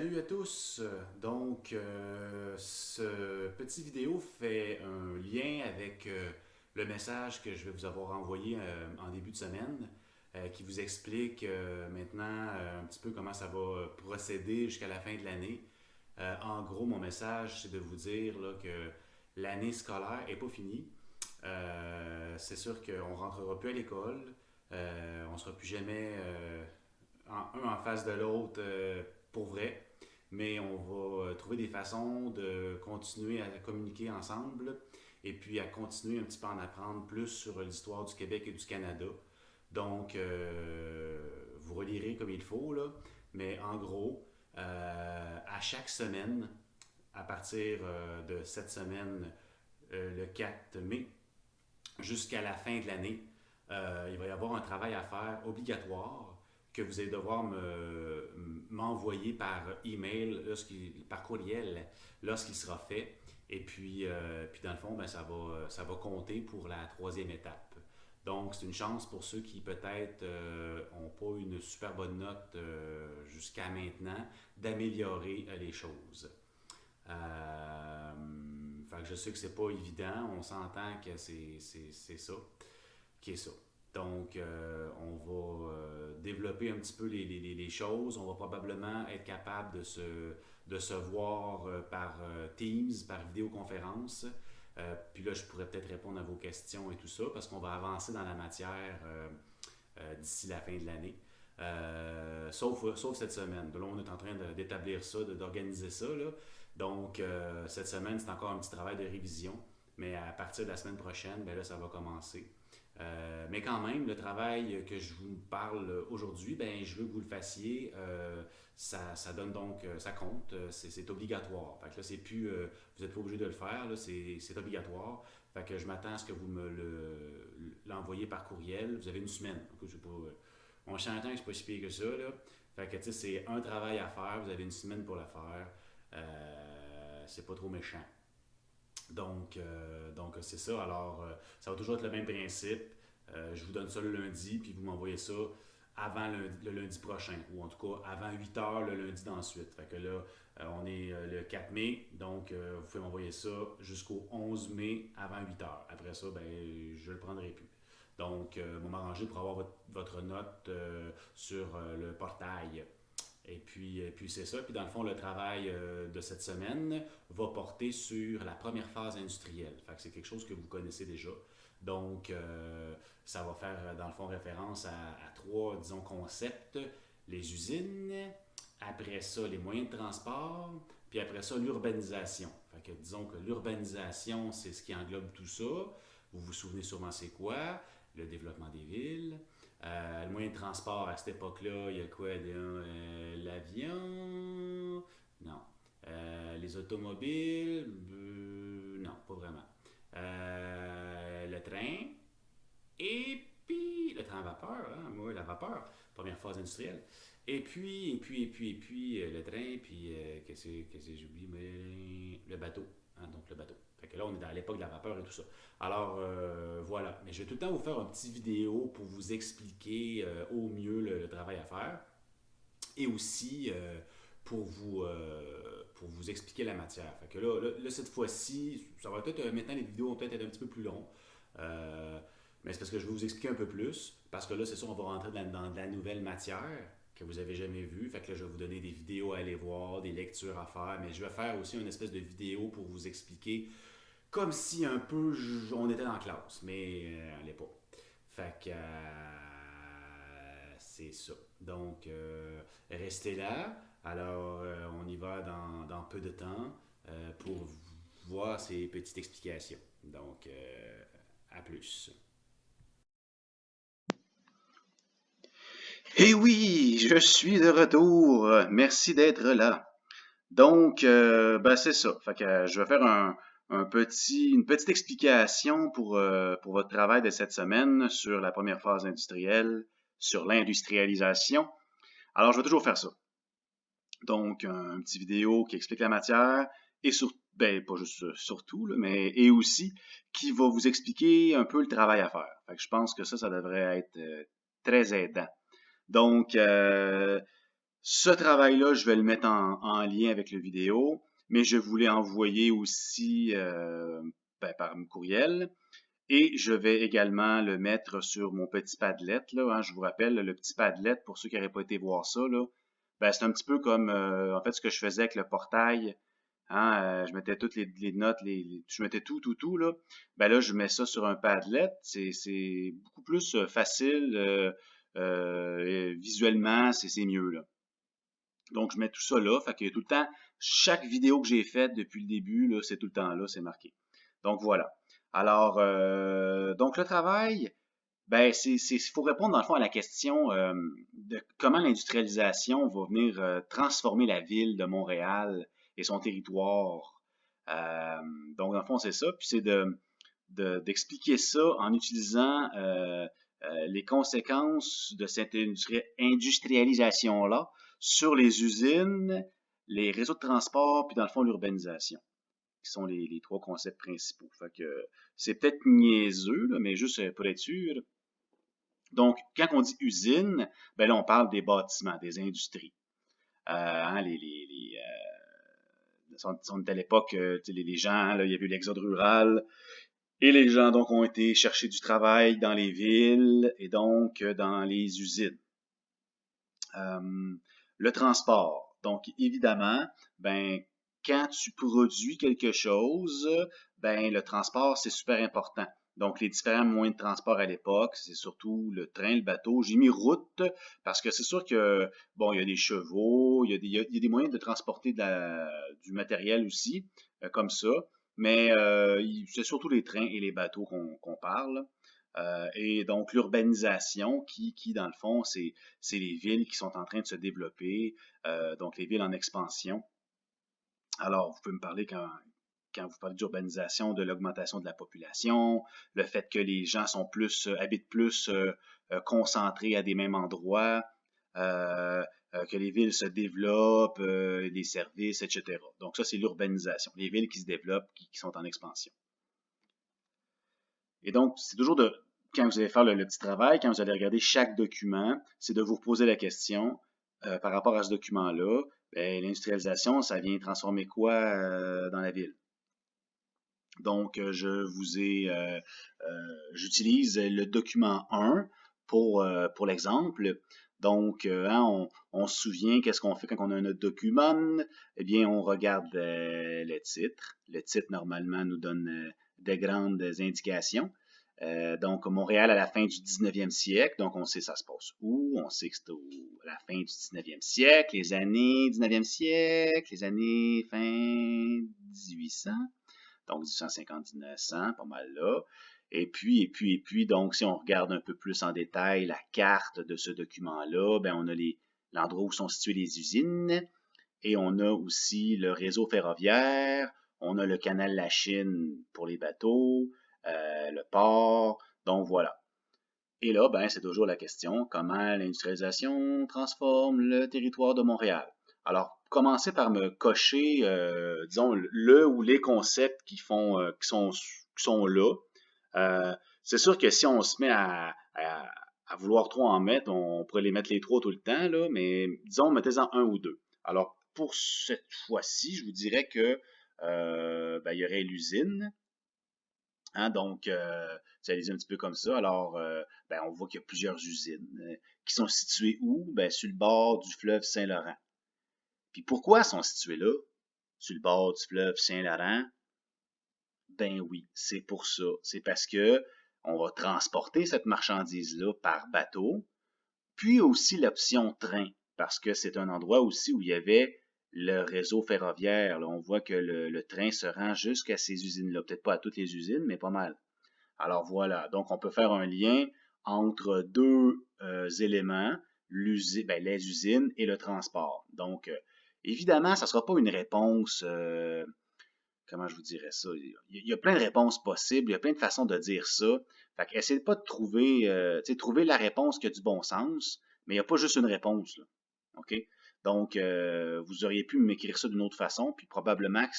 Salut à tous! Ce petit vidéo fait un lien avec le message que je vais vous avoir envoyé en début de semaine, qui vous explique maintenant un petit peu comment ça va procéder jusqu'à la fin de l'année. En gros, mon message, c'est de vous dire là, que l'année scolaire n'est pas finie. C'est sûr qu'on ne rentrera plus à l'école. On ne sera plus jamais un en face de l'autre pour vrai, mais on va trouver des façons de continuer à communiquer ensemble et puis à continuer un petit peu à en apprendre plus sur l'histoire du Québec et du Canada. Vous relirez comme il faut, là, mais en gros, à chaque semaine, à partir de cette semaine, le 4 mai, jusqu'à la fin de l'année, il va y avoir un travail à faire obligatoire que vous allez devoir m'envoyer par email, par courriel, lorsqu'il sera fait. Et puis dans le fond, ben, ça va compter pour la troisième étape. Donc, c'est une chance pour ceux qui peut-être n'ont pas une super bonne note jusqu'à maintenant d'améliorer les choses. Fait que je sais que c'est pas évident, on s'entend que c'est ça qui est ça. Donc, on va développer un petit peu les choses. On va probablement être capable de se voir par Teams, par vidéoconférence. Puis là, je pourrais peut-être répondre à vos questions et tout ça, parce qu'on va avancer dans la matière d'ici la fin de l'année. Sauf cette semaine. Là, on est en train d'établir ça, d'organiser ça. Là. Donc, cette semaine, c'est encore un petit travail de révision. Mais à partir de la semaine prochaine, ben là, ça va commencer. Mais quand même, le travail que je vous parle aujourd'hui, ben, je veux que vous le fassiez. Ça donne donc, ça compte, c'est obligatoire. Fait que là, c'est plus, vous n'êtes pas obligé de le faire, là, c'est obligatoire. Fait que je m'attends à ce que vous me l'envoyez par courriel. Vous avez une semaine. Donc, je sais pas, on s'entend que c'est pas si pire que ça, là. Fait que, tu sais, c'est un travail à faire. Vous avez une semaine pour le faire. C'est pas trop méchant. Donc c'est ça. Alors, ça va toujours être le même principe. Je vous donne ça le lundi, puis vous m'envoyez ça avant le lundi prochain, ou en tout cas avant 8 heures le lundi d'ensuite. Fait que là, on est le 4 mai, donc vous pouvez m'envoyer ça jusqu'au 11 mai avant 8 heures. Après ça, ben, je ne le prendrai plus. Donc, on va m'arranger pour avoir votre note sur le portail. Et puis c'est ça. Puis dans le fond, le travail de cette semaine va porter sur la première phase industrielle. Fait que c'est quelque chose que vous connaissez déjà. Donc, ça va faire dans le fond référence à trois, disons, concepts. Les usines, après ça, les moyens de transport, puis après ça, l'urbanisation. Fait que disons que l'urbanisation, c'est ce qui englobe tout ça. Vous vous souvenez sûrement c'est quoi? Le développement des villes. Le moyen de transport à cette époque-là, il y a quoi? L'avion? Non. Les automobiles? Non, pas vraiment. Le train? Et puis, le train à vapeur, hein? Oui, la vapeur, première phase industrielle. Et puis, le train, puis qu'est-ce que j'ai oublié? Mais le bateau. Hein, donc, le bateau. Fait que là, on est dans l'époque de la vapeur et tout ça. Alors, voilà. Mais je vais tout le temps vous faire un petit vidéo pour vous expliquer au mieux le travail à faire et aussi pour vous expliquer la matière. Fait que là cette fois-ci, ça va peut-être, maintenant les vidéos vont peut-être être un petit peu plus longs. Euh, mais c'est parce que je vais vous expliquer un peu plus. Parce que là, c'est ça, on va rentrer dans de la nouvelle matière que vous avez jamais vue. Fait que là, je vais vous donner des vidéos à aller voir, des lectures à faire. Mais je vais faire aussi une espèce de vidéo pour vous expliquer comme si un peu on était dans la classe. Mais on l'est pas. Fait que c'est ça. Donc, restez là. Alors, on y va dans peu de temps pour voir ces petites explications. Donc, à plus. Eh oui, je suis de retour. Merci d'être là. Donc, ben c'est ça. Fait que je vais faire une petite explication pour votre travail de cette semaine sur la première phase industrielle, sur l'industrialisation. Alors, je vais toujours faire ça. Donc, un petit vidéo qui explique la matière et ben, pas juste surtout, là, mais et aussi qui va vous expliquer un peu le travail à faire. Fait que je pense que ça devrait être très aidant. Donc, Ce travail-là, je vais le mettre en lien avec le vidéo, mais je voulais envoyer aussi par courriel. Et je vais également le mettre sur mon petit Padlet, là, hein. Je vous rappelle, le petit Padlet, pour ceux qui n'auraient pas été voir ça, là, ben, c'est un petit peu comme en fait ce que je faisais avec le portail. Hein, je mettais toutes les notes, je mettais tout, là. Ben là, je mets ça sur un Padlet. C'est beaucoup plus facile visuellement, c'est mieux, là. Donc, je mets tout ça là. Fait que tout le temps, chaque vidéo que j'ai faite depuis le début, là, c'est tout le temps là, c'est marqué. Donc, voilà. Alors, donc le travail, ben, faut répondre dans le fond à la question de comment l'industrialisation va venir transformer la ville de Montréal et son territoire. Euh, donc, dans le fond, c'est ça. Puis c'est d'expliquer ça en utilisant les conséquences de cette industrialisation-là sur les usines, les réseaux de transport, puis dans le fond, l'urbanisation, qui sont les trois concepts principaux. Fait que c'est peut-être niaiseux, là, mais juste pour être sûr. Donc, quand on dit usine, ben là, on parle des bâtiments, des industries. Hein, on était à l'époque, les gens, hein, là, il y avait eu l'exode rural, et les gens donc ont été chercher du travail dans les villes et donc dans les usines. Le transport. Donc, évidemment, ben, quand tu produis quelque chose, ben, le transport, c'est super important. Donc, les différents moyens de transport à l'époque, c'est surtout le train, le bateau. J'ai mis route parce que c'est sûr que, bon, il y a des chevaux, il y a des moyens de transporter du matériel aussi, comme ça. Mais c'est surtout les trains et les bateaux qu'on parle. Et donc, l'urbanisation dans le fond, c'est les villes qui sont en train de se développer, donc les villes en expansion. Alors, vous pouvez me parler quand vous parlez d'urbanisation, de l'augmentation de la population, le fait que les gens habitent plus concentrés à des mêmes endroits, que les villes se développent, des services, etc. Donc ça, c'est l'urbanisation, les villes qui se développent, qui sont en expansion. Et donc, c'est toujours quand vous allez faire le petit travail, quand vous allez regarder chaque document, c'est de vous poser la question par rapport à ce document-là, ben, l'industrialisation, ça vient transformer quoi dans la ville? Donc, j'utilise le document 1 pour l'exemple. Donc, hein, on se souvient qu'est-ce qu'on fait quand on a notre document? Eh bien, on regarde le titre. Le titre, normalement, nous donne des grandes indications. Donc, Montréal à la fin du 19e siècle, donc on sait ça se passe où, on sait que c'est à la fin du 19e siècle, les années 19e siècle, les années fin 1800, donc 1850-1900, pas mal là. Et puis, donc, si on regarde un peu plus en détail la carte de ce document-là, ben, on a l'endroit où sont situées les usines, et on a aussi le réseau ferroviaire, on a le canal de la Chine pour les bateaux, le port, donc voilà. Et là, ben, c'est toujours la question, comment l'industrialisation transforme le territoire de Montréal? Alors, commencez par me cocher, disons, le ou les concepts qui sont là. C'est sûr que si on se met à vouloir trop en mettre, on pourrait les mettre les trois tout le temps, là, mais disons, mettez-en un ou deux. Alors, pour cette fois-ci, je vous dirais que ben, il y aurait l'usine. Hein, donc, ça les un petit peu comme ça. Alors, ben, on voit qu'il y a plusieurs usines qui sont situées où? Ben, sur le bord du fleuve Saint-Laurent. Puis pourquoi sont situées là, sur le bord du fleuve Saint-Laurent? Ben oui, c'est pour ça. C'est parce que on va transporter cette marchandise-là par bateau, puis aussi l'option train, parce que c'est un endroit aussi où il y avait le réseau ferroviaire. Là, on voit que le train se rend jusqu'à ces usines-là. Peut-être pas à toutes les usines, mais pas mal. Alors voilà, donc on peut faire un lien entre deux éléments, les usines et le transport. Donc, évidemment, ça ne sera pas une réponse, comment je vous dirais ça? Il y a plein de réponses possibles, il y a plein de façons de dire ça. Fait que essayez pas de trouver, trouver la réponse qui a du bon sens, mais il n'y a pas juste une réponse, là. OK? Donc, vous auriez pu m'écrire ça d'une autre façon, puis probablement que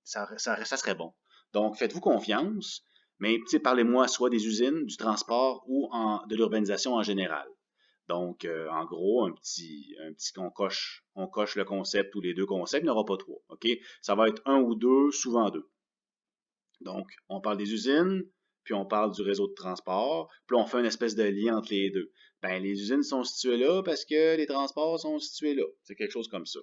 ça serait bon. Donc, faites-vous confiance, mais parlez-moi soit des usines, du transport ou de l'urbanisation en général. Donc, en gros, on coche le concept ou les deux concepts, il n'y en aura pas trois. OK? Ça va être un ou deux, souvent deux. Donc, on parle des usines, puis on parle du réseau de transport, puis là, on fait une espèce de lien entre les deux. Ben, les usines sont situées là parce que les transports sont situés là. C'est quelque chose comme ça.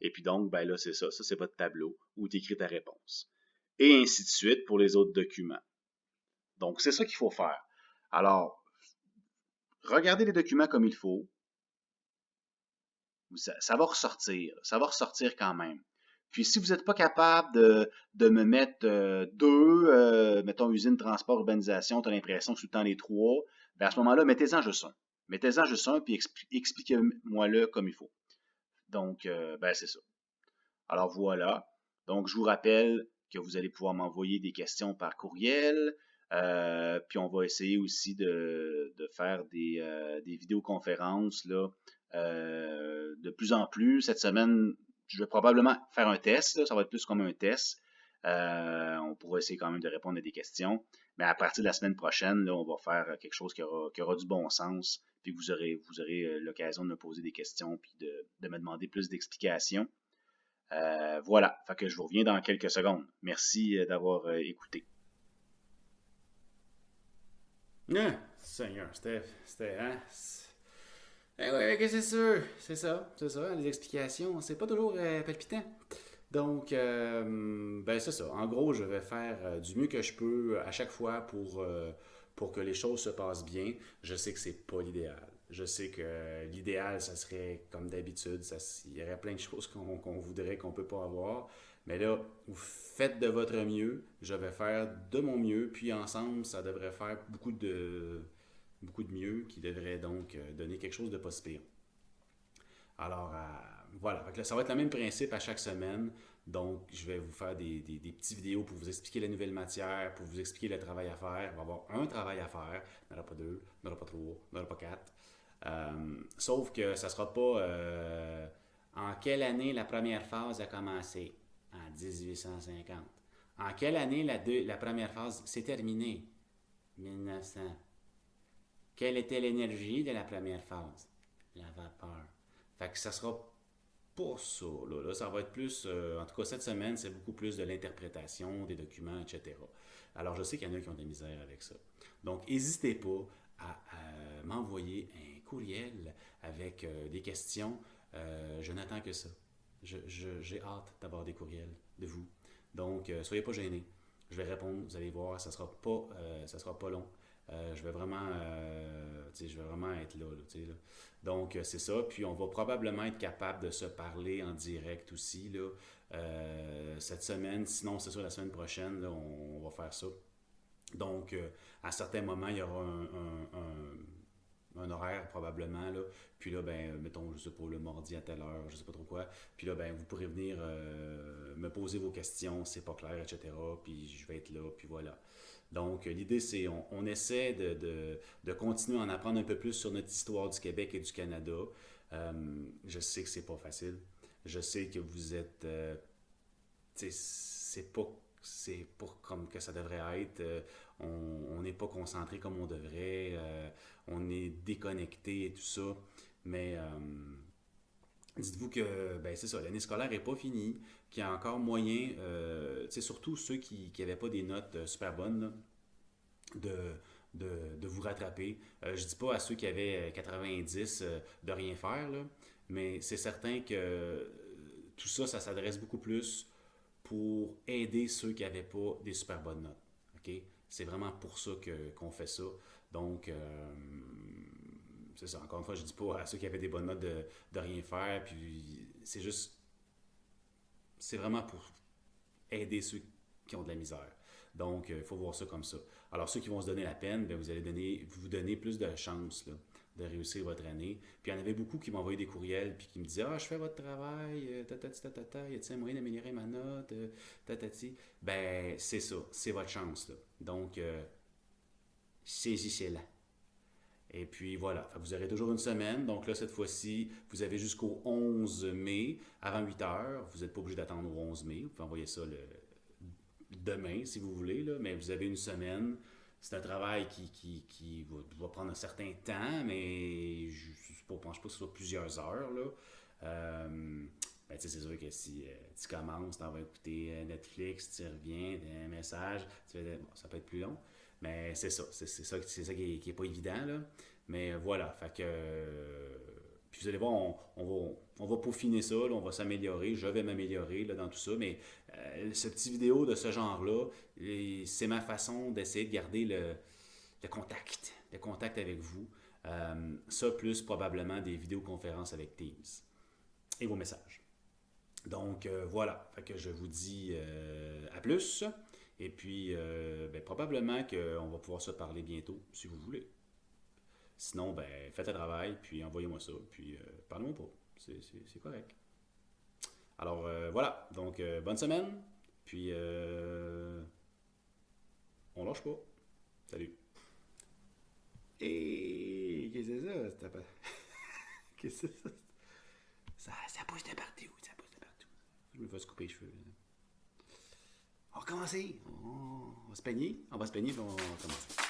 Et puis donc, ben là, c'est ça. Ça, c'est votre tableau où tu écris ta réponse. Et ainsi de suite pour les autres documents. Donc, c'est ça qu'il faut faire. Alors, regardez les documents comme il faut. Ça va ressortir. Ça va ressortir quand même. Puis, si vous n'êtes pas capable de me mettre deux, mettons usine, transport, urbanisation, tu as l'impression que c'est tout le temps les trois, ben à ce moment-là, mettez-en juste un. Mettez-en juste un, puis expliquez-moi-le comme il faut. Donc, ben c'est ça. Alors voilà. Donc, je vous rappelle que vous allez pouvoir m'envoyer des questions par courriel. Puis on va essayer aussi de faire des vidéoconférences là, de plus en plus. Cette semaine, je vais probablement faire un test. Là, ça va être plus comme un test. On pourra essayer quand même de répondre à des questions. Mais à partir de la semaine prochaine, là, on va faire quelque chose qui aura du bon sens. Puis vous aurez l'occasion de me poser des questions puis de me demander plus d'explications. Voilà, fait que je vous reviens dans quelques secondes. Merci d'avoir écouté. Ah, Seigneur, hein? Eh ouais, que c'est ça, les explications, c'est pas toujours palpitant. Donc, ben c'est ça. En gros, je vais faire du mieux que je peux à chaque fois pour que les choses se passent bien. Je sais que c'est pas l'idéal. Je sais que l'idéal, ça serait comme d'habitude. Il y aurait plein de choses qu'on voudrait qu'on peut pas avoir. Mais là, vous faites de votre mieux. Je vais faire de mon mieux. Puis ensemble, ça devrait faire beaucoup de mieux qui devrait donc donner quelque chose de pas si pire. Alors, voilà. Ça va être le même principe à chaque semaine. Donc, je vais vous faire des petites vidéos pour vous expliquer la nouvelle matière, pour vous expliquer le travail à faire. Il va y avoir un travail à faire. Il n'y en aura pas deux, il n'y en aura pas trois, il n'y en aura pas quatre. Sauf que ça ne sera pas en quelle année la première phase a commencé? En 1850. En quelle année la première phase s'est terminée? 1900. Quelle était l'énergie de la première phase? La vapeur. Fait que ça sera pas ça. Là, ça va être plus, en tout cas cette semaine, c'est beaucoup plus de l'interprétation des documents, etc. Alors je sais qu'il y en a qui ont de la misère avec ça. Donc n'hésitez pas à m'envoyer un courriel avec des questions. Je n'attends que ça. J'ai hâte d'avoir des courriels de vous. Donc soyez pas gênés. Je vais répondre, vous allez voir, ça sera pas long. Je vais vraiment être là, là. Donc, c'est ça. Puis, on va probablement être capable de se parler en direct aussi, là, cette semaine. Sinon, c'est sûr, la semaine prochaine, là, on va faire ça. Donc, à certains moments, il y aura un horaire probablement. Là. Puis là, ben, mettons, je sais pas, le mardi à telle heure, je sais pas trop quoi. Puis là, ben, vous pourrez venir me poser vos questions, c'est pas clair, etc. Puis je vais être là, puis voilà. Donc, l'idée, c'est on essaie de continuer à en apprendre un peu plus sur notre histoire du Québec et du Canada. Je sais que c'est pas facile. Je sais que vous êtes... c'est pas comme que ça devrait être. On n'est pas concentré comme on devrait. On est déconnecté et tout ça. Mais dites-vous que ben, c'est ça, l'année scolaire n'est pas finie, qu'il y a encore moyen, surtout ceux qui n'avaient pas des notes super bonnes, là, de, de vous rattraper. Je dis pas à ceux qui avaient 90 de rien faire, là, mais c'est certain que tout ça, ça s'adresse beaucoup plus pour aider ceux qui n'avaient pas des super bonnes notes. OK? C'est vraiment pour ça qu'on fait ça. Donc, c'est ça. Encore une fois, je ne dis pas à ceux qui avaient des bonnes notes de rien faire. Puis, c'est juste. C'est vraiment pour aider ceux qui ont de la misère. Donc, il faut voir ça comme ça. Alors, ceux qui vont se donner la peine, bien, vous donner plus de chances là, de réussir votre année. Puis, il y en avait beaucoup qui m'envoyaient des courriels puis qui me disaient: Ah, je fais votre travail, tatati, tatata, y a-t-il un moyen d'améliorer ma note, tatati. Ben, c'est ça, c'est votre chance. Là. Donc, saisissez-la. Et puis voilà, vous aurez toujours une semaine. Donc là, cette fois-ci, vous avez jusqu'au 11 mai, avant 8 heures. Vous n'êtes pas obligé d'attendre au 11 mai. Vous pouvez envoyer ça demain, si vous voulez, là, mais vous avez une semaine. c'est un travail qui va prendre un certain temps, mais je ne pense pas que ce soit plusieurs heures. Là. Ben, c'est sûr que si tu commences, tu vas écouter Netflix, tu reviens, un message, bon, ça peut être plus long. Mais c'est ça. C'est ça qui est pas évident. Là. Mais voilà. Fait que. Puis vous allez voir, on va peaufiner ça, là, on va s'améliorer. Je vais m'améliorer là, dans tout ça. Mais ce petit vidéo de ce genre-là, c'est ma façon d'essayer de garder le contact avec vous. Ça, plus probablement des vidéoconférences avec Teams et vos messages. Donc voilà, fait que je vous dis à plus. Et puis ben, probablement qu'on va pouvoir se parler bientôt, si vous voulez. Sinon, ben, faites le travail, puis envoyez-moi ça, puis parlez-moi pas. C'est correct. Alors voilà, donc bonne semaine, puis on lâche pas. Salut. Et qu'est-ce que c'est ça? Qu'est-ce que c'est ça? Ça pousse de partout, ça pousse de partout. Je me fais se couper les cheveux. On va commencer. On va se peigner. On va se peigner, puis on va commencer.